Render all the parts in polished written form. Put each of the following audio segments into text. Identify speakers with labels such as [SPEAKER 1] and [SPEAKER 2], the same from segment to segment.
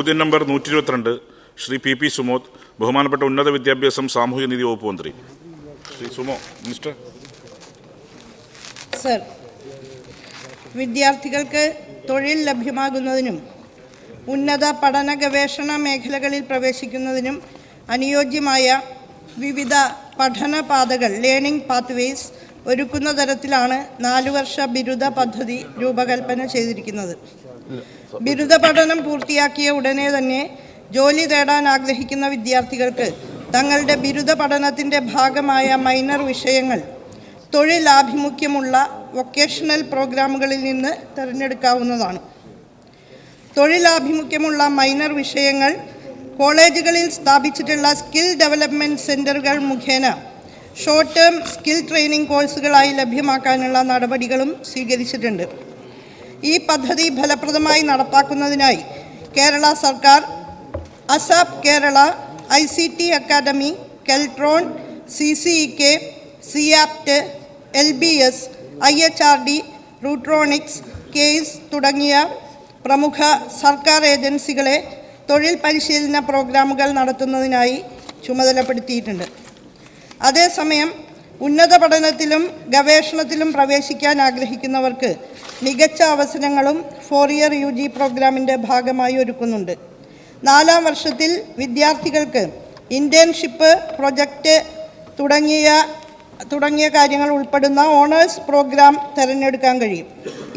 [SPEAKER 1] ചോദ്യം number 122 Shri P Sumod, ബഹുമാനപ്പെട്ട ഉന്നത വിദ്യാഭ്യാസം സാമൂഹിക നീതി വകുപ്പ് മന്ത്രി. Shri sumo minister.
[SPEAKER 2] സർ, വിദ്യാർത്ഥികൾക്ക് തൊഴിൽ ലഭ്യമാകുന്നതിനും ഉന്നത പഠന ഗവേഷണ മേഖലകളിൽ പ്രവേശിക്കുന്നതിനും അനുയോജ്യമായ വിവിധ പഠന പാതകൾ ലേണിംഗ് പാത്വേസ് ഒരുക്കുന്ന തരത്തിലാണ് 4 വർഷ ബിരുദ പദ്ധതി രൂപകൽപ്പന ചെയ്തിരിക്കുന്നത്. ബിരുദ പഠനം പൂർത്തിയാക്കിയ ഉടനെ തന്നെ ജോലി തേടാൻ ആഗ്രഹിക്കുന്ന വിദ്യാർത്ഥികൾക്ക് തങ്ങളുടെ ബിരുദ പഠനത്തിൻ്റെ ഭാഗമായ മൈനർ വിഷയങ്ങൾ തൊഴിലാഭിമുഖ്യമുള്ള വൊക്കേഷണൽ പ്രോഗ്രാമുകളിൽ നിന്ന് തിരഞ്ഞെടുക്കാവുന്നതാണ്. തൊഴിലാഭിമുഖ്യമുള്ള മൈനർ വിഷയങ്ങൾ കോളേജുകളിൽ സ്ഥാപിച്ചിട്ടുള്ള സ്കിൽ ഡെവലപ്മെൻറ്റ് സെൻ്ററുകൾ മുഖേന ഷോർട്ട് ടേം സ്കിൽ ട്രെയിനിങ് കോഴ്സുകളായി ലഭ്യമാക്കാനുള്ള നടപടികളും സ്വീകരിച്ചിട്ടുണ്ട്. ഈ പദ്ധതി ഫലപ്രദമായി നടപ്പാക്കുന്നതിനായി കേരള സർക്കാർ ASAP Kerala, ICT academy, Keltron, CCEK, സിയാപ്റ്റ്, LBS, IHRD, റൂട്രോണിക്സ്, കേസ് തുടങ്ങിയ പ്രമുഖ സർക്കാർ ഏജൻസികളെ തൊഴിൽ പരിശീലന പ്രോഗ്രാമുകൾ നടത്തുന്നതിനായി ചുമതലപ്പെടുത്തിയിട്ടുണ്ട്. അതേസമയം ഉന്നത പഠനത്തിലും ഗവേഷണത്തിലും പ്രവേശിക്കാൻ ആഗ്രഹിക്കുന്നവർക്ക് മികച്ച അവസരങ്ങളും 4 ഇയർ UG പ്രോഗ്രാമിൻ്റെ ഭാഗമായി ഒരുക്കുന്നുണ്ട്. 4ാം വർഷത്തിൽ വിദ്യാർത്ഥികൾക്ക് ഇൻറ്റേൺഷിപ്പ്, പ്രൊജക്റ്റ് തുടങ്ങിയ കാര്യങ്ങൾ ഉൾപ്പെടുന്ന ഓണേഴ്സ് പ്രോഗ്രാം തിരഞ്ഞെടുക്കാൻ കഴിയും.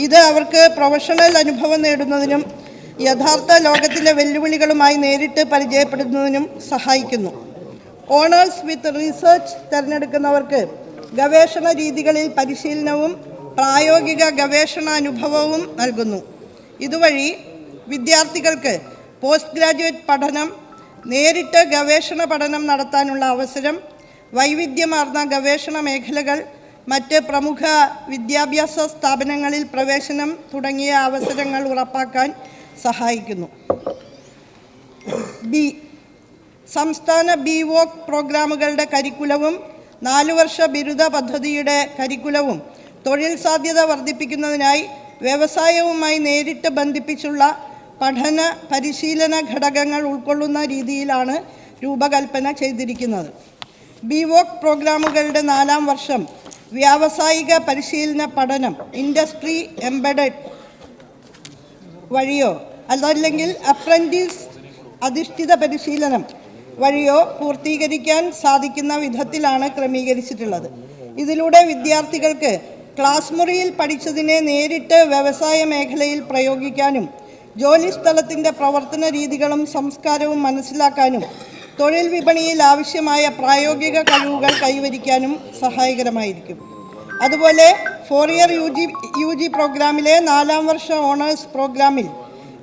[SPEAKER 2] ഇത് അവർക്ക് പ്രൊഫഷണൽ അനുഭവം നേടുന്നതിനും യഥാർത്ഥ ലോകത്തിലെ വെല്ലുവിളികളുമായി നേരിട്ട് പരിചയപ്പെടുന്നതിനും സഹായിക്കുന്നു. ഓണേഴ്സ് വിത്ത് റിസർച്ച് തിരഞ്ഞെടുക്കുന്നവർക്ക് ഗവേഷണ രീതികളിൽ പരിശീലനവും പ്രായോഗിക ഗവേഷണ അനുഭവവും നൽകുന്നു. ഇതുവഴി വിദ്യാർത്ഥികൾക്ക് പോസ്റ്റ് ഗ്രാജുവേറ്റ് പഠനം, നേരിട്ട് ഗവേഷണ പഠനം നടത്താനുള്ള അവസരം, വൈവിധ്യമാർന്ന ഗവേഷണ മേഖലകൾ, മറ്റ് പ്രമുഖ വിദ്യാഭ്യാസ സ്ഥാപനങ്ങളിൽ പ്രവേശനം തുടങ്ങിയ അവസരങ്ങൾ ഉറപ്പാക്കാൻ സഹായിക്കുന്നു. ബി, സംസ്ഥാന BVOC പ്രോഗ്രാമുകളുടെ കരിക്കുലവും 4 വർഷ ബിരുദ പദ്ധതിയുടെ കരിക്കുലവും തൊഴിൽ സാധ്യത വർദ്ധിപ്പിക്കുന്നതിനായി വ്യവസായവുമായി നേരിട്ട് ബന്ധിപ്പിച്ചുള്ള പഠന പരിശീലന ഘടകങ്ങൾ ഉൾക്കൊള്ളുന്ന രീതിയിലാണ് രൂപകൽപ്പന ചെയ്തിരിക്കുന്നത്. BVOC പ്രോഗ്രാമുകളുടെ 4ാം വർഷം വ്യാവസായിക പരിശീലന പഠനം ഇൻഡസ്ട്രി എംബഡഡ് വഴിയോ അതല്ലെങ്കിൽ അപ്രന്റീസ് അധിഷ്ഠിത പരിശീലനം വഴിയോ പൂർത്തീകരിക്കാൻ സാധിക്കുന്ന വിധത്തിലാണ് ക്രമീകരിച്ചിട്ടുള്ളത്. ഇതിലൂടെ വിദ്യാർത്ഥികൾക്ക് ക്ലാസ് മുറിയിൽ പഠിച്ചതിനെ നേരിട്ട് വ്യവസായ മേഖലയിൽ പ്രയോഗിക്കാനും ജോലിസ്ഥലത്തിൻ്റെ പ്രവർത്തന രീതികളും സംസ്കാരവും മനസ്സിലാക്കാനും തൊഴിൽ വിപണിയിൽ ആവശ്യമായ പ്രായോഗിക കഴിവുകൾ കൈവരിക്കാനും സഹായകരമായിരിക്കും. അതുപോലെ 4 ഇയർ UG പ്രോഗ്രാമിലെ 4ാം വർഷ ഓണേഴ്സ് പ്രോഗ്രാമിൽ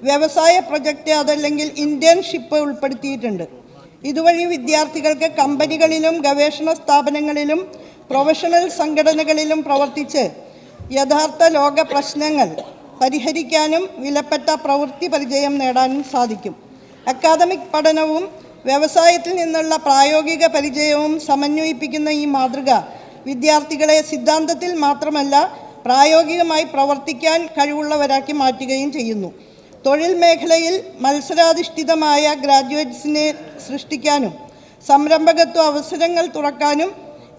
[SPEAKER 2] വ്യവസായ പ്രൊജക്റ്റ് അതല്ലെങ്കിൽ ഇൻറ്റേൺഷിപ്പ് ഉൾപ്പെടുത്തിയിട്ടുണ്ട്. ഇതുവഴി വിദ്യാർത്ഥികൾക്ക് കമ്പനികളിലും ഗവേഷണ സ്ഥാപനങ്ങളിലും പ്രൊഫഷണൽ സംഘടനകളിലും പ്രവർത്തിച്ച് യഥാർത്ഥ ലോക പ്രശ്നങ്ങൾ പരിഹരിക്കാനും വിലപ്പെട്ട പ്രവൃത്തി പരിചയം നേടാനും സാധിക്കും. അക്കാദമിക് പഠനവും വ്യവസായത്തിൽ നിന്നുള്ള പ്രായോഗിക പരിചയവും സമന്വയിപ്പിക്കുന്ന ഈ മാതൃക വിദ്യാർത്ഥികളെ സിദ്ധാന്തത്തിൽ മാത്രമല്ല പ്രായോഗികമായി പ്രവർത്തിക്കാൻ കഴിവുള്ളവരാക്കി മാറ്റുകയും ചെയ്യുന്നു. തൊഴിൽ മേഖലയിൽ മത്സരാധിഷ്ഠിതമായ ഗ്രാജുവേറ്റ്സിനെ സൃഷ്ടിക്കാനും സംരംഭകത്വ അവസരങ്ങൾ തുറക്കാനും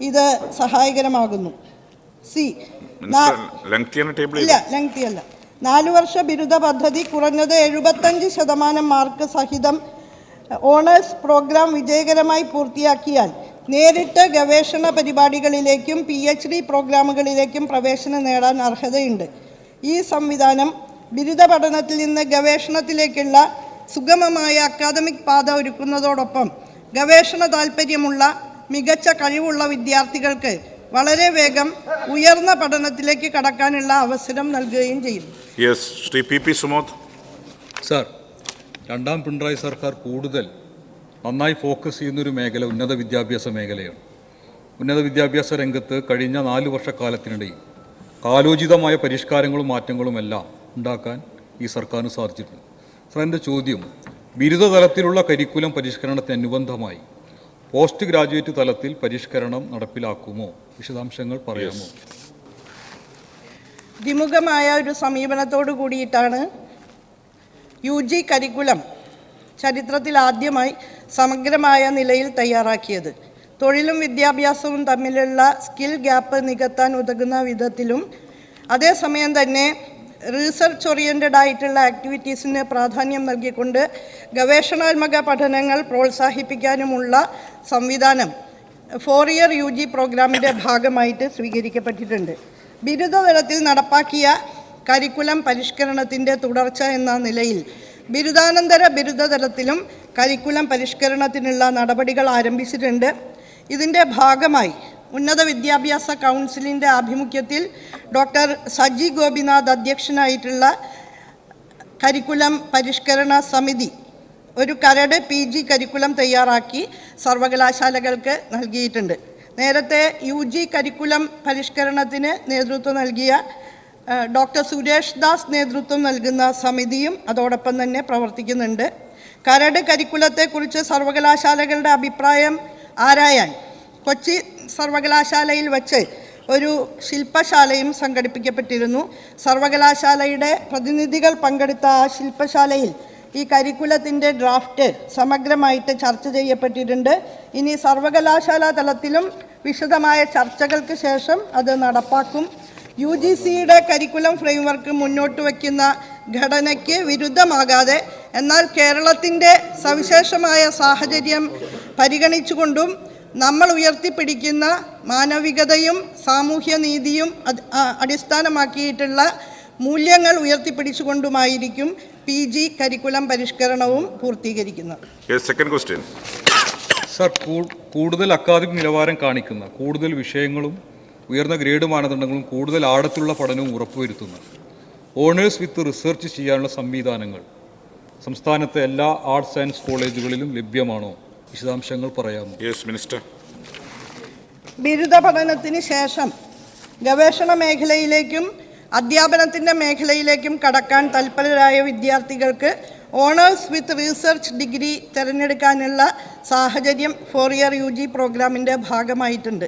[SPEAKER 2] ഇത് സഹായകരമാകുന്നു. സി, ലെങ്തി അല്ല. 4 വർഷ ബിരുദ പദ്ധതി കുറഞ്ഞത് 75% മാർക്ക് സഹിതം ഓണേഴ്സ് പ്രോഗ്രാം വിജയകരമായി പൂർത്തിയാക്കിയാൽ നേരിട്ട് ഗവേഷണ പരിപാടികളിലേക്കും PhD പ്രോഗ്രാമുകളിലേക്കും പ്രവേശനം നേടാൻ അർഹതയുണ്ട്. ഈ സംവിധാനം ബിരുദ പഠനത്തിൽ നിന്ന് ഗവേഷണത്തിലേക്കുള്ള സുഗമമായ അക്കാദമിക് പാത ഒരുക്കുന്നതോടൊപ്പം ഗവേഷണ താൽപ്പര്യമുള്ള മികച്ച കഴിവുള്ള വിദ്യാർത്ഥികൾക്ക് വളരെ വേഗം ഉയർന്ന പഠനത്തിലേക്ക് കടക്കാനുള്ള അവസരം നൽകുകയും ചെയ്യും.
[SPEAKER 1] ശ്രീ പി സുമോദ്.
[SPEAKER 3] സാർ, 2ാം പിണറായി സർക്കാർ കൂടുതൽ നന്നായി ഫോക്കസ് ചെയ്യുന്നൊരു മേഖല ഉന്നത വിദ്യാഭ്യാസ മേഖലയാണ്. ഉന്നത വിദ്യാഭ്യാസ രംഗത്ത് കഴിഞ്ഞ 4 വർഷക്കാലത്തിനിടയിൽ കാലോചിതമായ പരിഷ്കാരങ്ങളും മാറ്റങ്ങളുമെല്ലാം ഉണ്ടാക്കാൻ ഈ സർക്കാരിന് സാധിച്ചിട്ടുണ്ട്. സാർ, എൻ്റെ ചോദ്യം, ബിരുദതലത്തിലുള്ള കരിക്കുലം പരിഷ്കരണത്തിനനുബന്ധമായി പോസ്റ്റ് ഗ്രാജുവേറ്റ് തലത്തിൽ പരിഷ്കരണം നടപ്പിലാക്കുമോ? വിശദാംശങ്ങൾ പറയാമോ?
[SPEAKER 2] ദ്വിമുഖമായ ഒരു സമീപനത്തോടു കൂടിയിട്ടാണ് UG കരിക്കുലം ചരിത്രത്തിൽ ആദ്യമായി സമഗ്രമായ നിലയിൽ തയ്യാറാക്കിയത്. തൊഴിലും വിദ്യാഭ്യാസവും തമ്മിലുള്ള സ്കിൽ ഗ്യാപ്പ് നികത്താൻ ഉതകുന്ന വിധത്തിലും അതേസമയം തന്നെ റീസർച്ച് ഓറിയൻറ്റഡ് ആയിട്ടുള്ള ആക്ടിവിറ്റീസിന് പ്രാധാന്യം നൽകിക്കൊണ്ട് ഗവേഷണാത്മക പഠനങ്ങൾ പ്രോത്സാഹിപ്പിക്കാനുമുള്ള സംവിധാനം 4 ഇയർ UG പ്രോഗ്രാമിൻ്റെ ഭാഗമായിട്ട് സ്വീകരിക്കപ്പെട്ടിട്ടുണ്ട്. ബിരുദതലത്തിൽ നടപ്പാക്കിയ കരിക്കുലം പരിഷ്കരണത്തിൻ്റെ തുടർച്ച എന്ന നിലയിൽ ബിരുദാനന്തര ബിരുദതലത്തിലും കരിക്കുലം പരിഷ്കരണത്തിനുള്ള നടപടികൾ ആരംഭിച്ചിട്ടുണ്ട്. ഇതിൻ്റെ ഭാഗമായി ഉന്നത വിദ്യാഭ്യാസ കൗൺസിലിൻ്റെ ആഭിമുഖ്യത്തിൽ ഡോക്ടർ സജി ഗോപിനാഥ് അധ്യക്ഷനായിട്ടുള്ള കരിക്കുലം പരിഷ്കരണ സമിതി ഒരു കരട് PG കരിക്കുലം തയ്യാറാക്കി സർവകലാശാലകൾക്ക് നൽകിയിട്ടുണ്ട്. നേരത്തെ UG കരിക്കുലം പരിഷ്കരണത്തിന് നേതൃത്വം നൽകിയ ഡോക്ടർ സുരേഷ് ദാസ് നേതൃത്വം നൽകുന്ന സമിതിയും അതോടൊപ്പം തന്നെ പ്രവർത്തിക്കുന്നുണ്ട്. കരട് കരിക്കുലത്തെക്കുറിച്ച് സർവകലാശാലകളുടെ അഭിപ്രായം ആരായാൻ കൊച്ചി സർവകലാശാലയിൽ വച്ച് ഒരു ശില്പശാലയും സംഘടിപ്പിക്കപ്പെട്ടിരുന്നു. സർവകലാശാലയുടെ പ്രതിനിധികൾ പങ്കെടുത്ത ആ ശില്പശാലയിൽ ഈ കരിക്കുലത്തിൻ്റെ ഡ്രാഫ്റ്റ് സമഗ്രമായിട്ട് ചർച്ച ചെയ്യപ്പെട്ടിട്ടുണ്ട്. ഇനി സർവകലാശാല തലത്തിലും വിശദമായ ചർച്ചകൾക്ക് ശേഷം അത് നടപ്പാക്കും. UGCയുടെ കരിക്കുലം ഫ്രെയിംവർക്ക് മുന്നോട്ട് വയ്ക്കുന്ന ഘടനയ്ക്ക് വിരുദ്ധമാകാതെ എന്നാൽ കേരളത്തിൻ്റെ സവിശേഷമായ സാഹചര്യം പരിഗണിച്ചുകൊണ്ടും നമ്മൾ ഉയർത്തിപ്പിടിക്കുന്ന മാനവികതയും സാമൂഹ്യനീതിയും അടിസ്ഥാനമാക്കിയിട്ടുള്ള മൂല്യങ്ങൾ ഉയർത്തിപ്പിടിച്ചുകൊണ്ടുമായിരിക്കും PG കരിക്കുലം പരിഷ്കരണവും പൂർത്തീകരിക്കുന്നത്.
[SPEAKER 1] സെക്കൻഡ് ക്വസ്റ്റ്യൻ
[SPEAKER 3] സർ, കൂടുതൽ അക്കാദമിക് നിലവാരം കാണിക്കുന്ന കൂടുതൽ വിഷയങ്ങളും ഉയർന്ന ഗ്രേഡ് മാനദണ്ഡങ്ങളും കൂടുതൽ ആഴത്തിലുള്ള പഠനവും ഉറപ്പുവരുത്തുന്ന ഓണേഴ്സ് വിത്ത് റിസർച്ച് ചെയ്യാനുള്ള സംവിധാനങ്ങൾ സംസ്ഥാനത്തെ എല്ലാ ആർട്സ് ആൻഡ് കോളേജുകളിലും ലഭ്യമാണോ? വിശദാംശങ്ങൾ പറയാമോ?
[SPEAKER 1] Yes minister.
[SPEAKER 2] ബിരുദ പഠനത്തിന് ശേഷം ഗവേഷണ മേഖലയിലേക്കും അധ്യാപനത്തിൻ്റെ മേഖലയിലേക്കും കടക്കാൻ തൽപരരായ വിദ്യാർത്ഥികൾക്ക് ഓണേഴ്സ് വിത്ത് റിസർച്ച് ഡിഗ്രി തിരഞ്ഞെടുക്കാനുള്ള സാഹചര്യം 4 ഇയർ UG പ്രോഗ്രാമിൻ്റെ ഭാഗമായിട്ടുണ്ട്.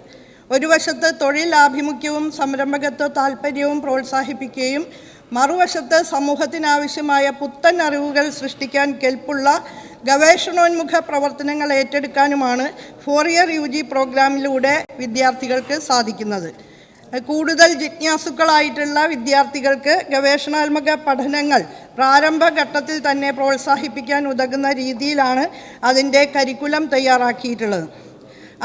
[SPEAKER 2] ഒരു വശത്ത് തൊഴിൽ ആഭിമുഖ്യവും സംരംഭകത്വ താൽപ്പര്യവും പ്രോത്സാഹിപ്പിക്കുകയും മറുവശത്ത് സമൂഹത്തിനാവശ്യമായ പുത്തൻ അറിവുകൾ സൃഷ്ടിക്കാൻ കെൽപ്പുള്ള ഗവേഷണോന്മുഖ പ്രവർത്തനങ്ങൾ ഏറ്റെടുക്കാനുമാണ് 4 ഇയർ UG പ്രോഗ്രാമിലൂടെ വിദ്യാർത്ഥികൾക്ക് സാധിക്കുന്നത്. കൂടുതൽ ജിജ്ഞാസുക്കളായിട്ടുള്ള വിദ്യാർത്ഥികൾക്ക് ഗവേഷണാത്മക പഠനങ്ങൾ പ്രാരംഭഘട്ടത്തിൽ തന്നെ പ്രോത്സാഹിപ്പിക്കാൻ ഉതകുന്ന രീതിയിലാണ് അതിൻ്റെ കരിക്കുലം തയ്യാറാക്കിയിട്ടുള്ളത്.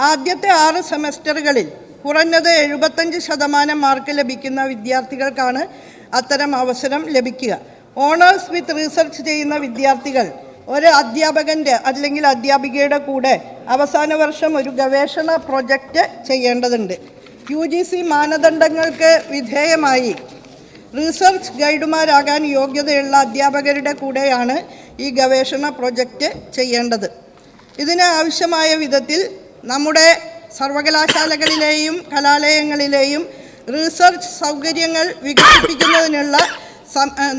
[SPEAKER 2] ആദ്യത്തെ 6 സെമസ്റ്ററുകളിൽ കുറഞ്ഞത് 75% മാർക്ക് ലഭിക്കുന്ന വിദ്യാർത്ഥികൾക്കാണ് അത്തരം അവസരം ലഭിക്കുക. ഓണേഴ്സ് വിത്ത് റിസർച്ച് ചെയ്യുന്ന വിദ്യാർത്ഥികൾ ഒരു അധ്യാപകൻ്റെ അല്ലെങ്കിൽ അധ്യാപികയുടെ കൂടെ അവസാന വർഷം ഒരു ഗവേഷണ പ്രൊജക്റ്റ് ചെയ്യേണ്ടതുണ്ട്. UGC മാനദണ്ഡങ്ങൾക്ക് വിധേയമായി റിസർച്ച് ഗൈഡുമാരാകാൻ യോഗ്യതയുള്ള അധ്യാപകരുടെ കൂടെയാണ് ഈ ഗവേഷണ പ്രൊജക്റ്റ് ചെയ്യേണ്ടത്. ഇതിന് ആവശ്യമായ വിധത്തിൽ നമ്മുടെ സർവകലാശാലകളിലെയും കലാലയങ്ങളിലെയും റിസർച്ച് സൗകര്യങ്ങൾ വികസിപ്പിക്കുന്നതിനുള്ള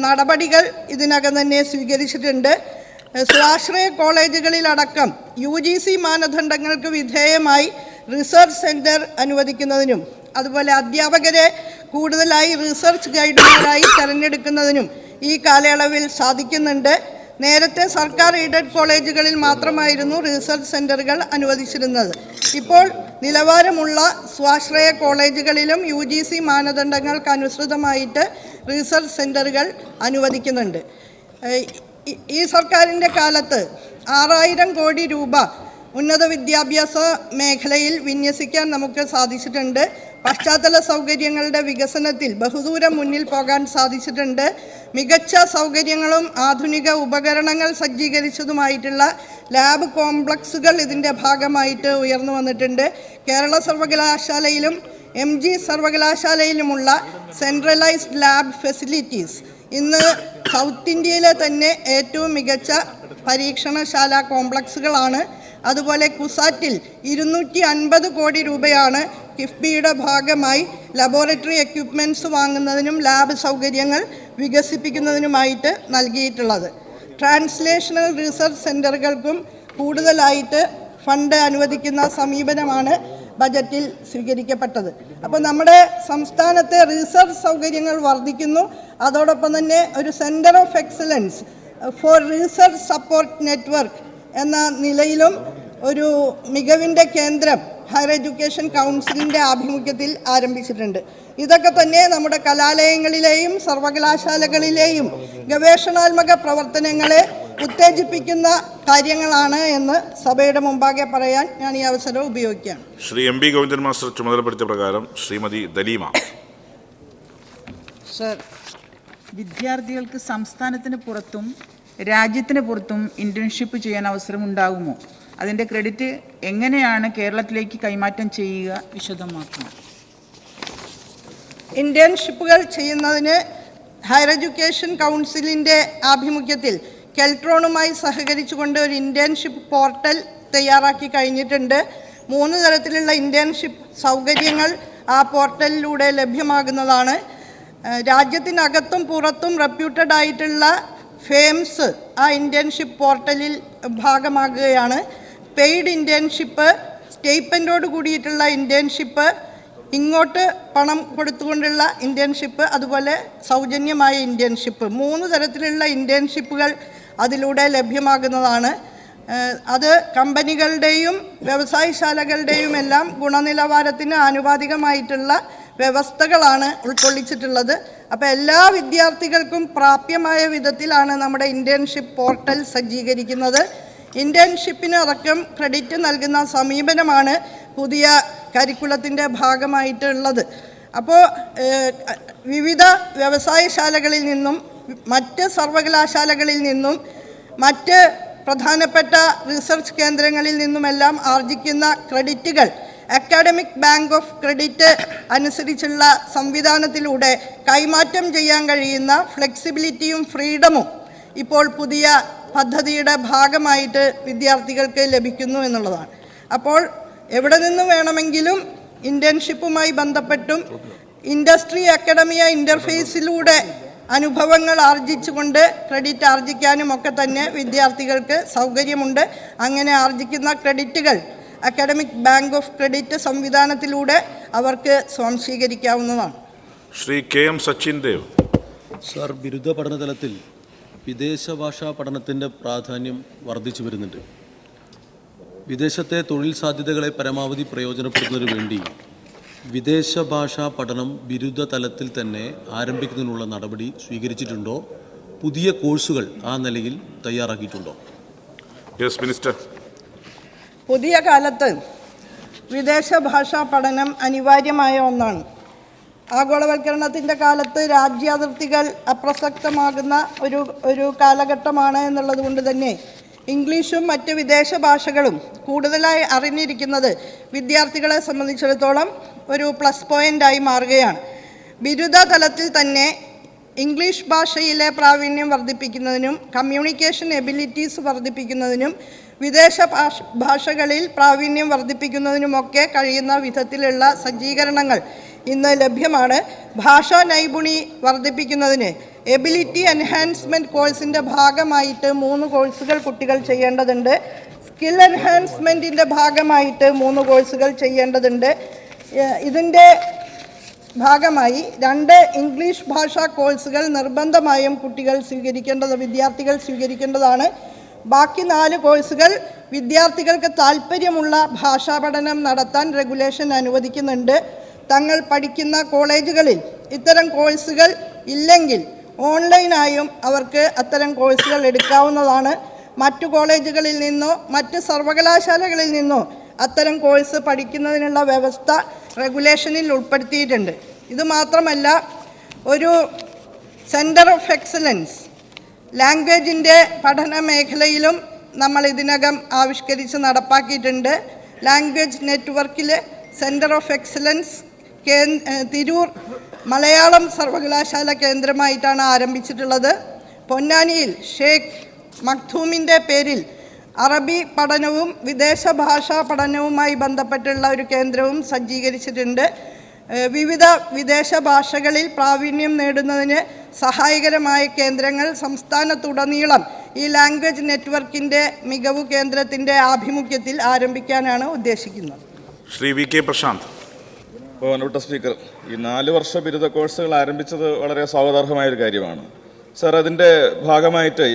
[SPEAKER 2] നടപടികൾ ഇതിനകം തന്നെ സ്വീകരിച്ചിട്ടുണ്ട്. സ്വാശ്രയ കോളേജുകളിലടക്കം UGC മാനദണ്ഡങ്ങൾക്ക് വിധേയമായി റിസർച്ച് സെൻറ്റർ അനുവദിക്കുന്നതിനും അതുപോലെ അധ്യാപകരെ കൂടുതലായി റിസർച്ച് ഗൈഡുമാരായി തിരഞ്ഞെടുക്കുന്നതിനും ഈ കാലയളവിൽ സാധിക്കുന്നുണ്ട്. നേരത്തെ സർക്കാർ എയ്ഡഡ് കോളേജുകളിൽ മാത്രമായിരുന്നു റിസർച്ച് സെൻറ്ററുകൾ അനുവദിച്ചിരുന്നത്. ഇപ്പോൾ നിലവാരമുള്ള സ്വാശ്രയ കോളേജുകളിലും UGC മാനദണ്ഡങ്ങൾക്കനുസൃതമായിട്ട് റിസർച്ച് സെൻറ്ററുകൾ അനുവദിക്കുന്നുണ്ട്. ഈ സർക്കാരിൻ്റെ കാലത്ത് 6000 കോടി രൂപ ഉന്നത വിദ്യാഭ്യാസ മേഖലയിൽ വിന്യസിക്കാൻ നമുക്ക് സാധിച്ചിട്ടുണ്ട്. പശ്ചാത്തല സൗകര്യങ്ങളുടെ വികസനത്തിൽ ബഹുദൂരം മുന്നിൽ പോകാൻ സാധിച്ചിട്ടുണ്ട്. മികച്ച സൗകര്യങ്ങളും ആധുനിക ഉപകരണങ്ങൾ സജ്ജീകരിച്ചതുമായിട്ടുള്ള ലാബ് കോംപ്ലക്സുകൾ ഇതിൻ്റെ ഭാഗമായിട്ട് ഉയർന്നു വന്നിട്ടുണ്ട്. കേരള സർവകലാശാലയിലും MG സർവകലാശാലയിലുമുള്ള സെൻട്രലൈസ്ഡ് ലാബ് ഫെസിലിറ്റീസ് ഇന്ന് സൗത്ത് ഇന്ത്യയിലെ തന്നെ ഏറ്റവും മികച്ച പരീക്ഷണശാല കോംപ്ലക്സുകളാണ്. അതുപോലെ കുസാറ്റിൽ 250 കോടി രൂപയാണ് കിഫ്ബിയുടെ ഭാഗമായി ലബോറട്ടറി എക്യുപ്മെൻറ്റ്സ് വാങ്ങുന്നതിനും ലാബ് സൗകര്യങ്ങൾ വികസിപ്പിക്കുന്നതിനുമായിട്ട് നൽകിയിട്ടുള്ളത്. ട്രാൻസ്ലേഷണൽ റിസർച്ച് സെൻറ്ററുകൾക്കും കൂടുതലായിട്ട് ഫണ്ട് അനുവദിക്കുന്ന സമീപനമാണ് ബജറ്റിൽ സ്വീകരിക്കപ്പെട്ടത്. അപ്പോൾ നമ്മുടെ സംസ്ഥാനത്തെ റിസർച്ച് സൗകര്യങ്ങൾ വർദ്ധിക്കുന്നു. അതോടൊപ്പം തന്നെ ഒരു centre of excellence for research support network എന്ന നിലയിലും ഒരു മികവിൻ്റെ കേന്ദ്രം ഹയർ എഡ്യൂക്കേഷൻ കൗൺസിലിൻ്റെ ആഭിമുഖ്യത്തിൽ ആരംഭിച്ചിട്ടുണ്ട്. ഇതൊക്കെ തന്നെ നമ്മുടെ കലാലയങ്ങളിലെയും സർവകലാശാലകളിലെയും ഗവേഷണാത്മക പ്രവർത്തനങ്ങളെ ഉത്തേജിപ്പിക്കുന്ന കാര്യങ്ങളാണ് എന്ന് സഭയുടെ മുമ്പാകെ പറയാൻ ഞാൻ ഈ അവസരം ഉപയോഗിക്കുകയാണ്.
[SPEAKER 1] Shri M P Govindan master ചുമതലപ്പെടുത്തിയ പ്രകാരം ശ്രീമതി ദലീമ.
[SPEAKER 4] സർ, വിദ്യാർത്ഥികൾക്ക് സംസ്ഥാനത്തിന് പുറത്തും രാജ്യത്തിന് പുറത്തും ഇന്റേൺഷിപ്പ് ചെയ്യാൻ അവസരം ഉണ്ടാകുമോ? അതിൻ്റെ ക്രെഡിറ്റ് എങ്ങനെയാണ് കേരളത്തിലേക്ക് കൈമാറ്റം ചെയ്യുക? വിശദമാക്കണം.
[SPEAKER 2] ഇന്റേൺഷിപ്പുകൾ ചെയ്യുന്നതിന് ഹയർ എഡ്യൂക്കേഷൻ കൗൺസിലിൻ്റെ ആഭിമുഖ്യത്തിൽ കെൽട്രോണുമായി സഹകരിച്ചുകൊണ്ട് ഒരു ഇന്റേൺഷിപ്പ് പോർട്ടൽ തയ്യാറാക്കി കഴിഞ്ഞിട്ടുണ്ട്. 3 തരത്തിലുള്ള ഇന്റേൺഷിപ്പ് സൗകര്യങ്ങൾ ആ പോർട്ടലിലൂടെ ലഭ്യമാകുന്നതാണ്. രാജ്യത്തിനകത്തും പുറത്തും റെപ്യൂട്ടഡ് ആയിട്ടുള്ള ഫേംസ് ആ ഇന്റേൺഷിപ്പ് പോർട്ടലിൽ ഭാഗമാകുകയാണ്. പെയ്ഡ് ഇന്റേൺഷിപ്പ്, സ്റ്റേറ്റ്മെൻറ്റോട് കൂടിയിട്ടുള്ള ഇന്റേൺഷിപ്പ്, ഇങ്ങോട്ട് പണം കൊടുത്തുകൊണ്ടുള്ള ഇന്റേൺഷിപ്പ്, അതുപോലെ സൗജന്യമായ ഇന്റേൺഷിപ്പ്, 3 തരത്തിലുള്ള ഇന്റേൺഷിപ്പുകൾ അതിലൂടെ ലഭ്യമാകുന്നതാണ്. അത് കമ്പനികളുടെയും വ്യവസായശാലകളുടെയും എല്ലാം ഗുണനിലവാരത്തിന് ആനുപാതികമായിട്ടുള്ള വ്യവസ്ഥകളാണ് ഉൾക്കൊള്ളിച്ചിട്ടുള്ളത്. അപ്പോൾ എല്ലാ വിദ്യാർത്ഥികൾക്കും പ്രാപ്യമായ വിധത്തിലാണ് നമ്മുടെ ഇന്റേൺഷിപ്പ് പോർട്ടൽ സജ്ജീകരിക്കുന്നത്. ഇന്റേൺഷിപ്പിന് അടക്കം ക്രെഡിറ്റ് നൽകുന്ന സമീപനമാണ് പുതിയ കരിക്കുലത്തിൻ്റെ ഭാഗമായിട്ടുള്ളത്. അപ്പോൾ വിവിധ വ്യവസായശാലകളിൽ നിന്നും മറ്റ് സർവകലാശാലകളിൽ നിന്നും മറ്റ് പ്രധാനപ്പെട്ട റിസർച്ച് കേന്ദ്രങ്ങളിൽ നിന്നുമെല്ലാം ആർജിക്കുന്ന ക്രെഡിറ്റുകൾ അക്കാഡമിക് ബാങ്ക് ഓഫ് ക്രെഡിറ്റ് അനുസരിച്ചുള്ള സംവിധാനത്തിലൂടെ കൈമാറ്റം ചെയ്യാൻ കഴിയുന്ന ഫ്ലെക്സിബിലിറ്റിയും ഫ്രീഡമും ഇപ്പോൾ പുതിയ പദ്ധതിയുടെ ഭാഗമായിട്ട് വിദ്യാർത്ഥികൾക്ക് ലഭിക്കുന്നു എന്നുള്ളതാണ്. അപ്പോൾ എവിടെ നിന്ന് വേണമെങ്കിലും ഇന്റേൺഷിപ്പുമായി ബന്ധപ്പെട്ടും ഇൻഡസ്ട്രി അക്കാഡമിയ ഇൻ്റർഫേസിലൂടെ അനുഭവങ്ങൾ ആർജിച്ചുകൊണ്ട് ക്രെഡിറ്റ് ആർജിക്കാനും ഒക്കെ തന്നെ വിദ്യാർത്ഥികൾക്ക് സൗകര്യമുണ്ട്. അങ്ങനെ ആർജിക്കുന്ന ക്രെഡിറ്റുകൾ അക്കാഡമിക് ബാങ്ക് ഓഫ് ക്രെഡിറ്റ് സംവിധാനത്തിലൂടെ അവർക്ക് സ്വാംശീകരിക്കാവുന്നതാണ്.
[SPEAKER 1] Shri K M Sachin Dev.
[SPEAKER 5] Sir, ബിരുദ പഠനതലത്തിൽ വിദേശ ഭാഷാ പഠനത്തിൻ്റെ പ്രാധാന്യം വർദ്ധിച്ചു വരുന്നുണ്ട്. വിദേശത്തെ തൊഴിൽ സാധ്യതകളെ പരമാവധി പ്രയോജനപ്പെടുത്തുന്നതിന് വേണ്ടി വിദേശ ഭാഷാ പഠനം ബിരുദ തലത്തിൽ തന്നെ ആരംഭിക്കുന്നതിനുള്ള നടപടി സ്വീകരിച്ചിട്ടുണ്ടോ? പുതിയ കോഴ്സുകൾ ആ നിലയിൽ തയ്യാറാക്കിയിട്ടുണ്ടോ?
[SPEAKER 1] Yes minister.
[SPEAKER 2] പുതിയ കാലത്ത് വിദേശ ഭാഷാ പഠനം അനിവാര്യമായ ഒന്നാണ്. ആഗോളവൽക്കരണത്തിൻ്റെ കാലത്ത് രാജ്യാതിർത്തികൾ അപ്രസക്തമാകുന്ന ഒരു കാലഘട്ടമാണ് എന്നുള്ളത് കൊണ്ട് തന്നെ ഇംഗ്ലീഷും മറ്റ് വിദേശ ഭാഷകളും കൂടുതലായി അറിഞ്ഞിരിക്കുന്നത് വിദ്യാർത്ഥികളെ സംബന്ധിച്ചിടത്തോളം ഒരു പ്ലസ് പോയിൻ്റായി മാറുകയാണ്. ബിരുദ തലത്തിൽ തന്നെ ഇംഗ്ലീഷ് ഭാഷയിലെ പ്രാവീണ്യം വർദ്ധിപ്പിക്കുന്നതിനും കമ്മ്യൂണിക്കേഷൻ എബിലിറ്റീസ് വർദ്ധിപ്പിക്കുന്നതിനും വിദേശ ഭാഷകളിൽ പ്രാവീണ്യം വർദ്ധിപ്പിക്കുന്നതിനുമൊക്കെ കഴിയുന്ന വിധത്തിലുള്ള സജ്ജീകരണങ്ങൾ ഇന്ന് ലഭ്യമാണ്. ഭാഷാ നൈപുണി വർദ്ധിപ്പിക്കുന്നതിന് എബിലിറ്റി എൻഹാൻസ്മെൻറ്റ് കോഴ്സിൻ്റെ ഭാഗമായിട്ട് 3 കോഴ്സുകൾ കുട്ടികൾ ചെയ്യേണ്ടതുണ്ട്. സ്കിൽ എൻഹാൻസ്മെൻറ്റിൻ്റെ ഭാഗമായിട്ട് 3 കോഴ്സുകൾ ചെയ്യേണ്ടതുണ്ട്. ഇതിൻ്റെ ഭാഗമായി 2 ഇംഗ്ലീഷ് ഭാഷാ കോഴ്സുകൾ നിർബന്ധമായും വിദ്യാർത്ഥികൾ സ്വീകരിക്കേണ്ടതാണ്. ബാക്കി 4 കോഴ്സുകൾ വിദ്യാർത്ഥികൾക്ക് താല്പര്യമുള്ള ഭാഷാ പഠനം നടത്താൻ റെഗുലേഷൻ അനുവദിക്കുന്നുണ്ട്. തങ്ങൾ പഠിക്കുന്ന കോളേജുകളിൽ ഇത്തരം കോഴ്സുകൾ ഇല്ലെങ്കിൽ ഓൺലൈനായും അവർക്ക് അത്തരം കോഴ്സുകൾ എടുക്കാവുന്നതാണ്. മറ്റു കോളേജുകളിൽ നിന്നോ മറ്റ് സർവകലാശാലകളിൽ നിന്നോ അത്തരം കോഴ്സ് പഠിക്കുന്നതിനുള്ള വ്യവസ്ഥ റെഗുലേഷനിൽ ഉൾപ്പെടുത്തിയിട്ടുണ്ട്. ഇത് മാത്രമല്ല, ഒരു സെൻറ്റർ ഓഫ് എക്സലൻസ് ലാംഗ്വേജിൻ്റെ പഠന മേഖലയിലും നമ്മൾ ഇതിനകം ആവിഷ്കരിച്ച് നടപ്പാക്കിയിട്ടുണ്ട്. ലാംഗ്വേജ് നെറ്റ്വർക്കിൽ centre of excellence Tirur Malayalam സർവകലാശാല കേന്ദ്രമായിട്ടാണ് ആരംഭിച്ചിട്ടുള്ളത്. പൊന്നാനിയിൽ ഷേഖ് മഖ്ദൂമിൻ്റെ പേരിൽ അറബി പഠനവും വിദേശ ഭാഷാ പഠനവുമായി ബന്ധപ്പെട്ടുള്ള ഒരു കേന്ദ്രവും സജ്ജീകരിച്ചിട്ടുണ്ട്. വിവിധ വിദേശ ഭാഷകളിൽ പ്രാവീണ്യം നേടുന്നതിന് സഹായകരമായ കേന്ദ്രങ്ങൾ സംസ്ഥാനത്തുടനീളം ഈ ലാംഗ്വേജ് നെറ്റ്വർക്കിൻ്റെ മികവ് കേന്ദ്രത്തിൻ്റെ ആഭിമുഖ്യത്തിൽ ആരംഭിക്കാനാണ് ഉദ്ദേശിക്കുന്നത്.
[SPEAKER 1] ശ്രീ വി കെ പ്രശാന്ത്.
[SPEAKER 6] ബഹുമാനപ്പെട്ട സ്പീക്കർ, ഈ 4 വർഷ ബിരുദ കോഴ്സുകൾ ആരംഭിച്ചത് വളരെ സ്വാഗതാർഹമായൊരു കാര്യമാണ്. സർ, അതിൻ്റെ ഭാഗമായിട്ട്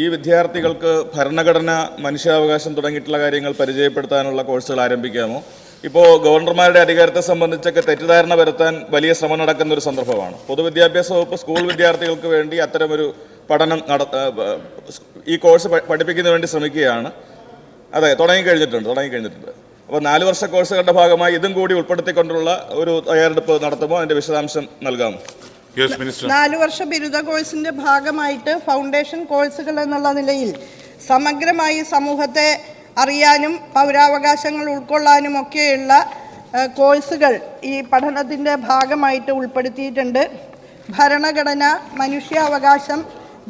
[SPEAKER 6] ഈ വിദ്യാർത്ഥികൾക്ക് ഭരണഘടന, മനുഷ്യാവകാശം തുടങ്ങിയിട്ടുള്ള കാര്യങ്ങൾ പരിചയപ്പെടുത്താനുള്ള കോഴ്സുകൾ ആരംഭിക്കാമോ? ഇപ്പോൾ ഗവർണർമാരുടെ അധികാരത്തെ സംബന്ധിച്ചൊക്കെ തെറ്റിദ്ധാരണ വരുത്താൻ വലിയ ശ്രമം നടക്കുന്ന ഒരു സന്ദർഭമാണ്. പൊതുവിദ്യാഭ്യാസ വകുപ്പ് സ്കൂൾ വിദ്യാർത്ഥികൾക്ക് വേണ്ടി അത്തരമൊരു പഠനം ഈ കോഴ്സ് പഠിപ്പിക്കുന്നതിന് വേണ്ടി ശ്രമിക്കുകയാണ്. അതെ, തുടങ്ങിക്കഴിഞ്ഞിട്ടുണ്ട്. അപ്പോൾ 4 വർഷ കോഴ്സുകളുടെ ഭാഗമായി ഇതും കൂടി ഉൾപ്പെടുത്തിക്കൊണ്ടുള്ള ഒരു തയ്യാറെടുപ്പ് നടത്തുമോ? അതിൻ്റെ വിശദാംശം നൽകാമോ?
[SPEAKER 2] 4 വർഷ ബിരുദ കോഴ്സിന്റെ ഭാഗമായിട്ട് ഫൗണ്ടേഷൻ കോഴ്സുകൾ എന്നുള്ള നിലയിൽ സമഗ്രമായി സമൂഹത്തെ അറിയാനും പൗരാവകാശങ്ങൾ ഉൾക്കൊള്ളാനും ഒക്കെയുള്ള കോഴ്സുകൾ ഈ പഠനത്തിൻ്റെ ഭാഗമായിട്ട് ഉൾപ്പെടുത്തിയിട്ടുണ്ട്. ഭരണഘടന, മനുഷ്യാവകാശം,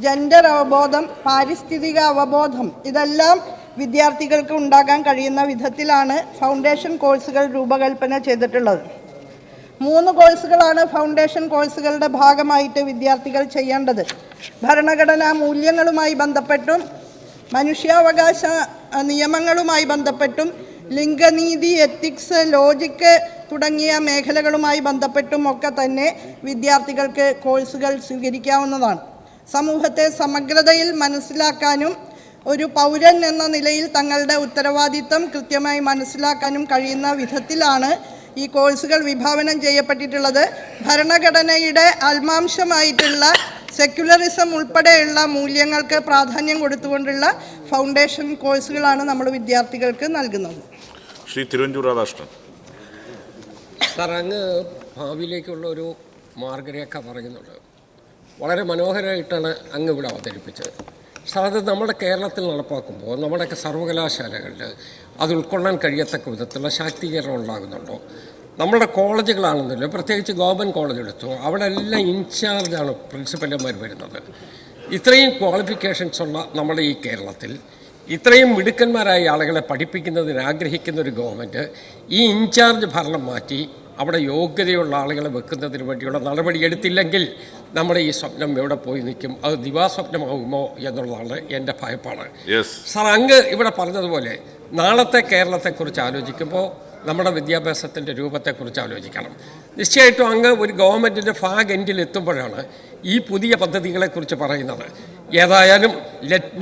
[SPEAKER 2] ജെൻഡർ അവബോധം, പാരിസ്ഥിതിക അവബോധം ഇതെല്ലാം വിദ്യാർത്ഥികൾക്ക് ഉണ്ടാകാൻ കഴിയുന്ന വിധത്തിലാണ് ഫൗണ്ടേഷൻ കോഴ്സുകൾ രൂപകൽപ്പന ചെയ്തിട്ടുള്ളത്. 3 കോഴ്സുകളാണ് ഫൗണ്ടേഷൻ കോഴ്സുകളുടെ ഭാഗമായിട്ട് വിദ്യാർത്ഥികൾ ചെയ്യേണ്ടത്. ഭരണഘടനാ മൂല്യങ്ങളുമായി ബന്ധപ്പെട്ടും മനുഷ്യാവകാശ നിയമങ്ങളുമായി ബന്ധപ്പെട്ടും ലിംഗനീതി, എത്തിക്സ്, ലോജിക്ക് തുടങ്ങിയ മേഖലകളുമായി ബന്ധപ്പെട്ടും ഒക്കെ തന്നെ വിദ്യാർത്ഥികൾക്ക് കോഴ്സുകൾ സ്വീകരിക്കാവുന്നതാണ്. സമൂഹത്തെ സമഗ്രതയിൽ മനസ്സിലാക്കാനും ഒരു പൗരൻ എന്ന നിലയിൽ തങ്ങളുടെ ഉത്തരവാദിത്തം കൃത്യമായി മനസ്സിലാക്കാനും കഴിയുന്ന വിധത്തിലാണ് ഈ കോഴ്സുകൾ വിഭാവനം ചെയ്യപ്പെട്ടിട്ടുള്ളത്. ഭരണഘടനയുടെ ആത്മാംശമായിട്ടുള്ള സെക്യുലറിസം ഉൾപ്പെടെയുള്ള മൂല്യങ്ങൾക്ക് പ്രാധാന്യം കൊടുത്തുകൊണ്ടുള്ള ഫൗണ്ടേഷൻ കോഴ്സുകളാണ് നമ്മൾ വിദ്യാർത്ഥികൾക്ക് നൽകുന്നത്.
[SPEAKER 1] ശ്രീ തിരുവഞ്ചൂർ രാധാകൃഷ്ണൻ.
[SPEAKER 7] സാർ, അങ്ങ് ഭാവിയിലേക്കുള്ള ഒരു മാർഗരേഖ പറയുന്നുണ്ട്. വളരെ മനോഹരമായിട്ടാണ് അങ്ങ് ഇവിടെ അവതരിപ്പിച്ചത്. സാർ, അത് നമ്മുടെ കേരളത്തിൽ നടപ്പാക്കുമ്പോൾ നമ്മുടെയൊക്കെ സർവകലാശാലകളിൽ അത് ഉൾക്കൊള്ളാൻ കഴിയത്തക്ക വിധത്തിലുള്ള ശാക്തീകരണം ഉണ്ടാകുന്നുണ്ടോ? നമ്മുടെ കോളേജുകളാണെന്നല്ലോ, പ്രത്യേകിച്ച് ഗവൺമെൻറ് കോളേജ് എടുത്തു, അവിടെ എല്ലാം ഇൻചാർജാണ് പ്രിൻസിപ്പൽമാർ വരുന്നത്. ഇത്രയും ക്വാളിഫിക്കേഷൻസ് ഉള്ള നമ്മുടെ ഈ കേരളത്തിൽ ഇത്രയും മിടുക്കന്മാരായ ആളുകളെ പഠിപ്പിക്കുന്നതിന് ആഗ്രഹിക്കുന്ന ഒരു ഗവൺമെൻറ് ഈ ഇൻചാർജ് ഭരണം മാറ്റി അവിടെ യോഗ്യതയുള്ള ആളുകളെ വെക്കുന്നതിന് വേണ്ടിയുള്ള നടപടി എടുത്തില്ലെങ്കിൽ നമ്മുടെ ഈ സ്വപ്നം എവിടെ പോയി നിൽക്കും? അത് ദിവാസ്വപ്നമാകുമോ എന്നുള്ളതാണ് എൻ്റെ ഭയപ്പാട്. സാർ, അങ്ങ് ഇവിടെ പറഞ്ഞതുപോലെ നാളത്തെ കേരളത്തെക്കുറിച്ച് ആലോചിക്കുമ്പോൾ നമ്മുടെ വിദ്യാഭ്യാസത്തിൻ്റെ രൂപത്തെക്കുറിച്ച് ആലോചിക്കണം. നിശ്ചയമായിട്ടും അങ്ങ് ഒരു ഗവൺമെൻറ്റിൻ്റെ ഫാഗ് എൻഡിൽ എത്തുമ്പോഴാണ് ഈ പുതിയ പദ്ധതികളെക്കുറിച്ച് പറയുന്നത്. ഏതായാലും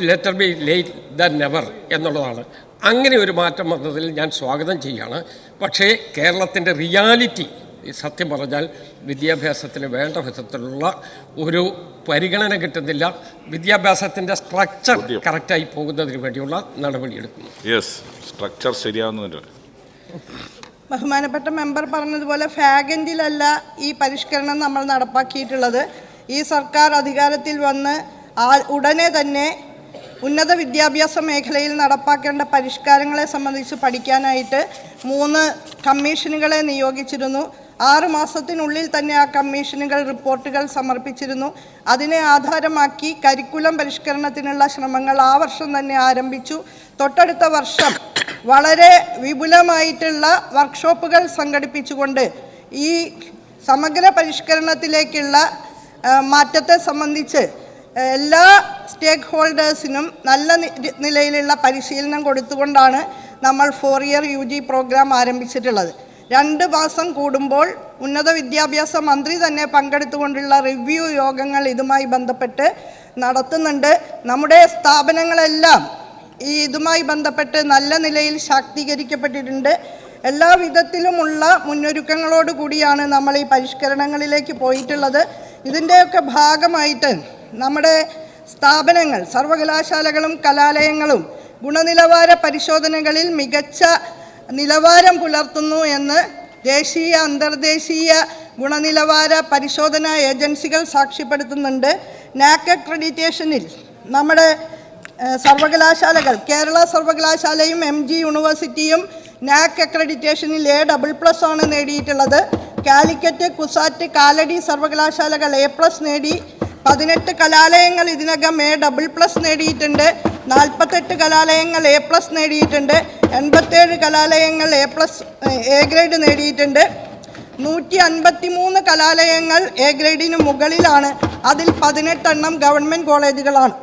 [SPEAKER 7] letter be late than never എന്നുള്ളതാണ്. അങ്ങനെ ഒരു മാറ്റം വന്നതിൽ ഞാൻ സ്വാഗതം ചെയ്യുകയാണ്. പക്ഷേ കേരളത്തിൻ്റെ റിയാലിറ്റി സത്യം പറഞ്ഞാൽ വിദ്യാഭ്യാസത്തിന് വേണ്ട വിധത്തിലുള്ള ഒരു പരിഗണന കിട്ടുന്നില്ല. വിദ്യാഭ്യാസത്തിൻ്റെ സ്ട്രക്ചർ കറക്റ്റായി പോകുന്നതിന് വേണ്ടിയുള്ള നടപടിയെടുക്കുന്നു.
[SPEAKER 1] സ്ട്രക്ചർ ശരിയാവുന്നതിന്
[SPEAKER 2] ബഹുമാനപ്പെട്ട മെമ്പർ പറഞ്ഞതുപോലെ ഫാഗൻഡിലല്ല ഈ പരിഷ്കരണം നമ്മൾ നടപ്പാക്കിയിട്ടുള്ളത്. ഈ സർക്കാർ അധികാരത്തിൽ വന്ന് ഉടനെ തന്നെ ഉന്നത വിദ്യാഭ്യാസ മേഖലയിൽ നടപ്പാക്കേണ്ട പരിഷ്കാരങ്ങളെ സംബന്ധിച്ച് പഠിക്കാനായിട്ട് 3 കമ്മീഷനുകളെ നിയോഗിച്ചിരുന്നു. 6 മാസത്തിനുള്ളിൽ തന്നെ ആ കമ്മീഷനുകൾ റിപ്പോർട്ടുകൾ സമർപ്പിച്ചിരുന്നു. അതിനെ ആധാരമാക്കി കരിക്കുലം പരിഷ്കരണത്തിനുള്ള ശ്രമങ്ങൾ ആ വർഷം തന്നെ ആരംഭിച്ചു. തൊട്ടടുത്ത വർഷം വളരെ വിപുലമായിട്ടുള്ള വർക്ക്ഷോപ്പുകൾ സംഘടിപ്പിച്ചുകൊണ്ട് ഈ സമഗ്ര പരിഷ്കരണത്തിലേക്കുള്ള മാറ്റത്തെ സംബന്ധിച്ച് എല്ലാ സ്റ്റേക്ക് ഹോൾഡേഴ്സിനും നല്ല നിലയിലുള്ള പരിശീലനം കൊടുത്തുകൊണ്ടാണ് നമ്മൾ 4 ഇയർ UG പ്രോഗ്രാം ആരംഭിച്ചിട്ടുള്ളത്. 2 മാസം കൂടുമ്പോൾ ഉന്നത വിദ്യാഭ്യാസ മന്ത്രി തന്നെ പങ്കെടുത്തുകൊണ്ടുള്ള റിവ്യൂ യോഗങ്ങൾ ഇതുമായി ബന്ധപ്പെട്ട് നടത്തുന്നുണ്ട്. നമ്മുടെ സ്ഥാപനങ്ങളെല്ലാം ഇതുമായി ബന്ധപ്പെട്ട് നല്ല നിലയിൽ ശാക്തീകരിക്കപ്പെട്ടിട്ടുണ്ട്. എല്ലാ വിധത്തിലുമുള്ള മുന്നൊരുക്കങ്ങളോട് കൂടിയാണ് നമ്മൾ ഈ പരിഷ്കരണങ്ങളിലേക്ക് പോയിട്ടുള്ളത്. ഇതിൻ്റെയൊക്കെ ഭാഗമായിട്ട് നമ്മുടെ സ്ഥാപനങ്ങൾ, സർവകലാശാലകളും കലാലയങ്ങളും ഗുണനിലവാര പരിശോധനകളിൽ മികച്ച നിലവാരം പുലർത്തുന്നു എന്ന് ദേശീയ അന്തർദേശീയ ഗുണനിലവാര പരിശോധനാ ഏജൻസികൾ സാക്ഷ്യപ്പെടുത്തുന്നുണ്ട്. നാക് അക്രഡിറ്റേഷനിൽ നമ്മുടെ സർവകലാശാലകൾ, കേരള സർവകലാശാലയും MG യൂണിവേഴ്സിറ്റിയും നാക് അക്രഡിറ്റേഷനിൽ A++ ആണ് നേടിയിട്ടുള്ളത്. കാലിക്കറ്റ്, കുസാറ്റ്, കാലടി സർവകലാശാലകൾ A+ നേടി. 18 കലാലയങ്ങൾ ഇതിനകം A++ നേടിയിട്ടുണ്ട്. 48 കലാലയങ്ങൾ A+ നേടിയിട്ടുണ്ട്. 87 കലാലയങ്ങൾ A ഗ്രേഡ് നേടിയിട്ടുണ്ട്. 153 കലാലയങ്ങൾ A ഗ്രേഡിന് മുകളിലാണ്. അതിൽ 18 എണ്ണം ഗവൺമെൻറ് കോളേജുകളാണ്.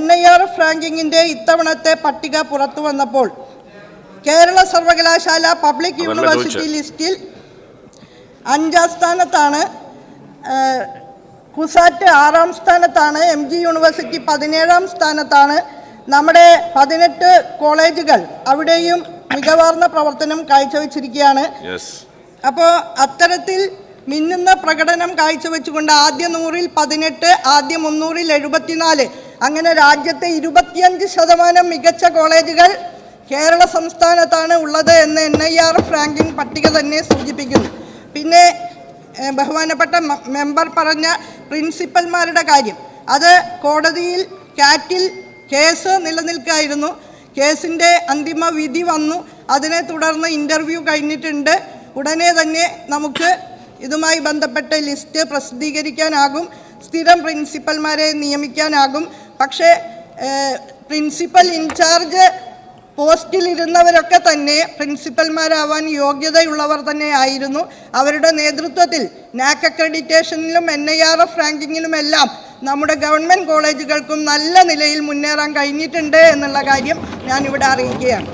[SPEAKER 2] NIRF റാങ്കിങ്ങിൻ്റെ ഇത്തവണത്തെ പട്ടിക പുറത്തു വന്നപ്പോൾ കേരള സർവകലാശാല പബ്ലിക് യൂണിവേഴ്സിറ്റി ലിസ്റ്റിൽ 5ാം സ്ഥാനത്താണ്. കുസാറ്റ് 6-ാം സ്ഥാനത്താണ്, MG യൂണിവേഴ്സിറ്റി 17-ാം സ്ഥാനത്താണ്. നമ്മുടെ 18 കോളേജുകൾ അവിടെയും മികവാർന്ന പ്രവർത്തനം കാഴ്ചവെച്ചിരിക്കുകയാണ്. അപ്പോൾ അത്തരത്തിൽ മിന്നുന്ന പ്രകടനം കാഴ്ചവെച്ചുകൊണ്ട് ആദ്യ 100-ൽ 18, ആദ്യ 300-ൽ 74, അങ്ങനെ രാജ്യത്തെ 25% മികച്ച കോളേജുകൾ കേരള സംസ്ഥാനത്താണ് ഉള്ളത് എന്ന് NIRF റാങ്കിംഗ് പട്ടിക തന്നെ സൂചിപ്പിക്കുന്നു. പിന്നെ ബഹുമാനപ്പെട്ട മെമ്പർ പറഞ്ഞ പ്രിൻസിപ്പൽമാരുടെ കാര്യം, അത് കോടതിയിൽ കാറ്റിൽ കേസ് നിലനിൽക്കായിരുന്നു. കേസിൻ്റെ അന്തിമ വിധി വന്നു. അതിനെ തുടർന്ന് ഇൻ്റർവ്യൂ കഴിഞ്ഞിട്ടുണ്ട്. ഉടനെ തന്നെ നമുക്ക് ഇതുമായി ബന്ധപ്പെട്ട ലിസ്റ്റ് പ്രസിദ്ധീകരിക്കാനാകും, സ്ഥിരം പ്രിൻസിപ്പൽമാരെ നിയമിക്കാനാകും. പക്ഷേ പ്രിൻസിപ്പൽ ഇൻചാർജ് പോസ്റ്റിലിരുന്നവരൊക്കെ തന്നെ പ്രിൻസിപ്പൽമാരാവാൻ യോഗ്യതയുള്ളവർ തന്നെ ആയിരുന്നു. അവരുടെ നേതൃത്വത്തിൽ NAC അക്രഡിറ്റേഷനിലും NIRF റാങ്കിങ്ങിലുമെല്ലാം നമ്മുടെ ഗവൺമെൻറ് കോളേജുകൾക്കും നല്ല നിലയിൽ മുന്നേറാൻ കഴിഞ്ഞിട്ടുണ്ട് എന്നുള്ള കാര്യം ഞാനിവിടെ അറിയിക്കുകയാണ്.